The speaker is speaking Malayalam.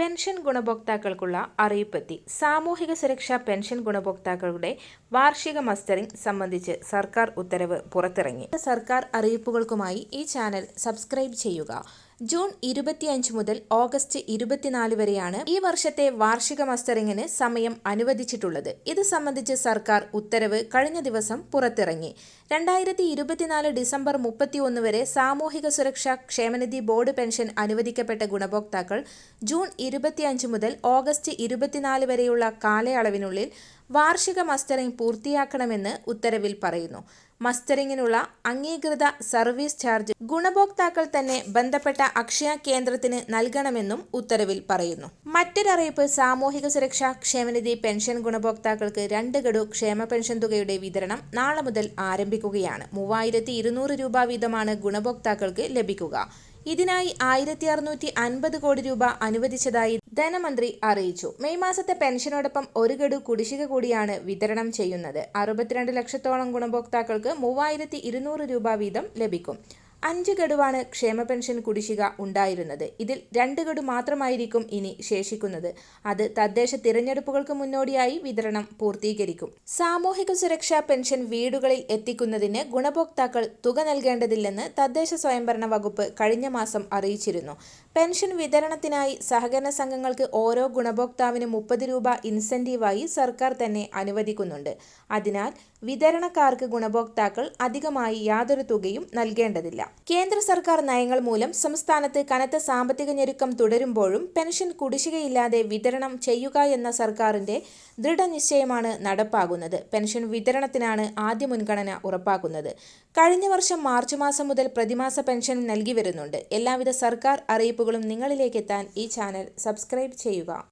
പെൻഷൻ ഗുണഭോക്താക്കൾക്കുള്ള അറിയിപ്പെത്തി. സാമൂഹിക സുരക്ഷാ പെൻഷൻ ഗുണഭോക്താക്കളുടെ വാർഷിക മസ്റ്ററിംഗ് സംബന്ധിച്ച് സർക്കാർ ഉത്തരവ് പുറത്തിറങ്ങി. സർക്കാർ അറിയിപ്പുകൾക്കുമായി ഈ ചാനൽ സബ്സ്ക്രൈബ് ചെയ്യുക. ജൂൺ 25 മുതൽ ഓഗസ്റ്റ് 24 വരെയാണ് ഈ വർഷത്തെ വാർഷിക മസ്റ്ററിംഗിന് സമയം അനുവദിച്ചിട്ടുള്ളത്. ഇത് സംബന്ധിച്ച് സർക്കാർ ഉത്തരവ് കഴിഞ്ഞ ദിവസം പുറത്തിറങ്ങി. 2024 ഡിസംബർ 31 വരെ സാമൂഹിക സുരക്ഷാ ക്ഷേമനിധി ബോർഡ് പെൻഷൻ അനുവദിക്കപ്പെട്ട ഗുണഭോക്താക്കൾ ജൂൺ 25 മുതൽ ഓഗസ്റ്റ് 24 വരെയുള്ള കാലയളവിനുള്ളിൽ വാർഷിക മസ്റ്ററിംഗ് പൂർത്തിയാക്കണമെന്ന് ഉത്തരവിൽ പറയുന്നു. മസ്റ്ററിംഗിനുള്ള അംഗീകൃത സർവീസ് ചാർജ് ഗുണഭോക്താക്കൾ തന്നെ ബന്ധപ്പെട്ട അക്ഷയ കേന്ദ്രത്തിന് നൽകണമെന്നും ഉത്തരവിൽ പറയുന്നു. മറ്റൊരറിയിപ്പ്, സാമൂഹിക സുരക്ഷാ ക്ഷേമനിധി പെൻഷൻ ഗുണഭോക്താക്കൾക്ക് 2 ഗഡു ക്ഷേമ പെൻഷൻ തുകയുടെ വിതരണം നാളെ മുതൽ ആരംഭിക്കുകയാണ്. 3200 രൂപ വീതമാണ് ഗുണഭോക്താക്കൾക്ക് ലഭിക്കുക. ഇതിനായി 1650 കോടി രൂപ അനുവദിച്ചതായി ധനമന്ത്രി അറിയിച്ചു. മെയ് മാസത്തെ പെൻഷനോടൊപ്പം 1 ഗഡു കുടിശ്ശിക കൂടിയാണ് വിതരണം ചെയ്യുന്നത്. 62 ലക്ഷത്തോളം ഗുണഭോക്താക്കൾക്ക് 3200 രൂപ വീതം ലഭിക്കും. 5 ഗഡുവാണ് ക്ഷേമ പെൻഷൻ കുടിശ്ശിക ഉണ്ടായിരുന്നത്. ഇതിൽ 2 ഗഡു മാത്രമായിരിക്കും ഇനി ശേഷിക്കുന്നത്. അത് തദ്ദേശ തിരഞ്ഞെടുപ്പുകൾക്ക് മുന്നോടിയായി വിതരണം പൂർത്തീകരിക്കും. സാമൂഹിക സുരക്ഷാ പെൻഷൻ വീടുകളിൽ എത്തിക്കുന്നതിന് ഗുണഭോക്താക്കൾ തുക നൽകേണ്ടതില്ലെന്ന് തദ്ദേശ സ്വയംഭരണ വകുപ്പ് കഴിഞ്ഞ മാസം അറിയിച്ചിരുന്നു. പെൻഷൻ വിതരണത്തിനായി സഹകരണ സംഘങ്ങൾക്ക് ഓരോ ഗുണഭോക്താവിനും 30 രൂപ ഇൻസെന്റീവായി സർക്കാർ തന്നെ അനുവദിക്കുന്നുണ്ട്. അതിനാൽ വിതരണക്കാർക്ക് ഗുണഭോക്താക്കൾ അധികമായി യാതൊരു തുകയും നൽകേണ്ടതില്ല. കേന്ദ്ര സർക്കാർ നയങ്ങൾ മൂലം സംസ്ഥാനത്ത് കനത്ത സാമ്പത്തിക ഞെരുക്കം തുടരുമ്പോഴും പെൻഷൻ കുടിശ്ശികയില്ലാതെ വിതരണം ചെയ്യുക എന്ന സർക്കാരിന്റെ ദൃഢനിശ്ചയമാണ് നടപ്പാകുന്നത്. പെൻഷൻ വിതരണത്തിനാണ് ആദ്യ മുൻഗണന ഉറപ്പാക്കുന്നത്. കഴിഞ്ഞ വർഷം മാർച്ച് മാസം മുതൽ പ്രതിമാസ പെൻഷൻ നൽകി വരുന്നുണ്ട്. എല്ലാവിധ സർക്കാർ അറിയിപ്പുകളും നിങ്ങളിലേക്ക് എത്താൻ ഈ ചാനൽ സബ്സ്ക്രൈബ് ചെയ്യുക.